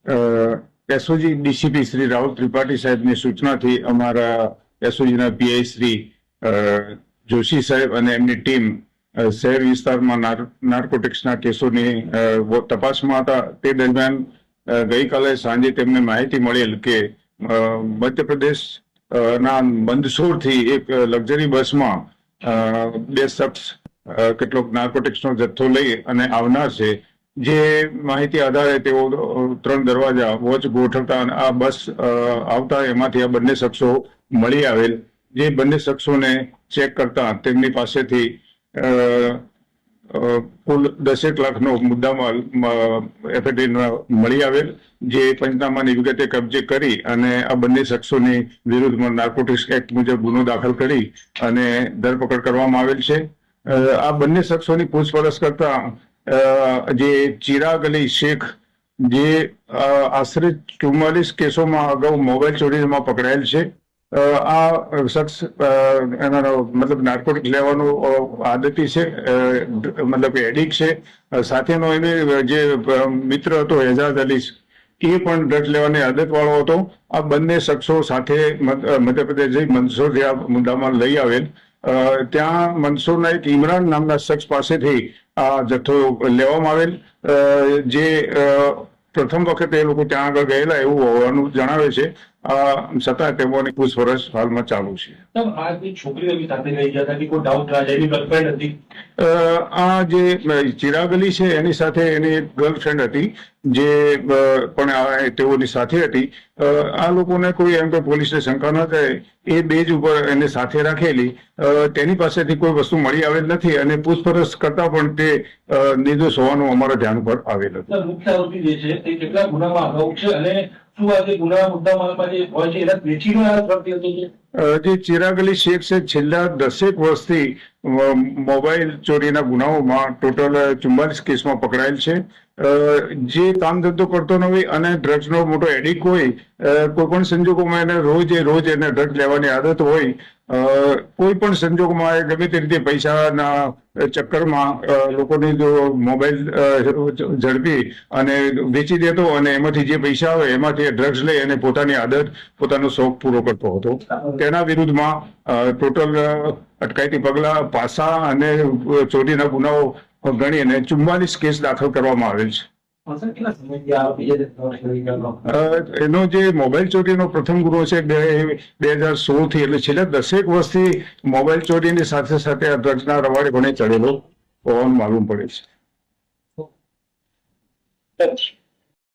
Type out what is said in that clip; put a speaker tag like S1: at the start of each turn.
S1: SOG DCP Shri Rahul Tripathi સાહેબની સૂચનાથી અમારા એસઓજીના PI Shri Joshi સાહેબ અને એમની ટીમ શહેર વિસ્તારમાં નાર્કોટિક્સના કેસોની તપાસમાં હતા. તે દરમિયાન ગઈકાલે સાંજે તેમને માહિતી મળેલ કે મધ્યપ્રદેશ ના મંદસૌરથી એક લક્ઝરી બસમાં બે શખ્સ કેટલોક નાર્કોટિક્સનો જથ્થો લઈ અને આવનાર છે. જે માહિતી આધારે તેઓ 3 દરવાજા વોચ ગોઠવતા અને આ બસ આવતા એમાંથી આ બંને શખ્સો મળી આવેલ. જે બંને શખ્સોને ચેક કરતા તેમની પાસેથી કુલ 10 લાખનો મુદ્દામાલ એફએટીન મળી આવેલ. જે પંચનામાની વિગતે કબજે કરી અને આ બંને શખ્સોની વિરુદ્ધમાં નાર્કોટિક્સ એક્ટ મુજબ ગુનો દાખલ કરી અને ધરપકડ કરવામાં આવેલ છે. આ બંને શખ્સોની પૂછપરછ કરતા જે ચિરાગ અલી શેખ, જે આશરે 44 કેસોમાં અગાઉ મોબાઈલ ચોરીમાં પકડાયેલ છે. આ શખ્સ મતલબ નાર્કોટિક લેવાનું આદતી છે, મતલબ એડિક્ટ છે. સાથેનો એને જે મિત્ર હતો એજાઝ અલી, એ પણ ડ્રગ્સ લેવાની આદત વાળો હતો. આ બંને શખ્સો સાથે મધ્યપ્રદેશ જઈ મંદસૌરથી આ મુદ્દામાં લઈ આવેલ. ત્યાં મંદસૌરના એક ઇમરાન નામના શખ્સ પાસેથી આ જથ્થો લેવામાં આવેલ. જે પ્રથમ વખત એ લોકો ત્યાં આગળ ગયેલા એવું હોવાનું જણાવે છે. છતાં તેઓની પૂછપરછ હાલમાં ચાલુ છે. આ જે ચિરાગ અલી છે એની સાથે એની એક ગર્લફ્રેન્ડ હતી જે પણ તેઓની સાથે હતી. આ લોકોને કોઈ એમ કે પોલીસને શંકા ન થાય એ બેઝ ઉપર એને સાથે રાખેલી. તેની પાસેથી કોઈ વસ્તુ મળી આવેલ નથી અને પૂછપરછ કરતા પણ તે નિર્દોષ હોવાનું અમારા ધ્યાન પર આવેલ હતું.
S2: મુખ્ય આરોપી જે છે તે કેટલા ગુનામાં અગાઉ છે અને શું આ જે ગુના મુદ્દામાલમાં જે હોય છે એના વેચીનો
S1: જે ચિરાગ અલી શેખ છે છેલ્લા 10 વર્ષથી મોબાઈલ ચોરીના ગુનાઓમાં ટોટલ 44 કેસમાં પકડાયેલ છે. જે કામ ધંધો કરતો ન હોય અને ડ્રગ્સનો મોટો એડિક્ટ હોય, કોઈ પણ સંજોગોમાં એને રોજ એને ડ્રગ્સ લેવાની આદત હોય, કોઈ પણ સંજોગોમાં ગમે તે રીતે પૈસાના ચક્કરમાં લોકોની જો મોબાઈલ ઝડપી અને વેચી દેતો અને એમાંથી જે પૈસા આવે એમાંથી ડ્રગ્સ લઈ અને પોતાની આદત, પોતાનો શોખ પૂરો કરતો હતો. તેના વિરુદ્ધમાં ટોટલ અટકાયતી પગલા, પાસા અને ચોરીના ગુનાઓ ગણી અને 44 કેસ દાખલ કરવામાં આવેલ છે. એનો જે મોબાઈલ ચોરીનો પ્રથમ ગુનો છે 2016 થી, એટલે છેલ્લા 10 વર્ષથી મોબાઈલ ચોરીની સાથે સાથે ડ્રગ્સના રવાડે પણ ચડેલો હોવાનું માલુમ પડે છે.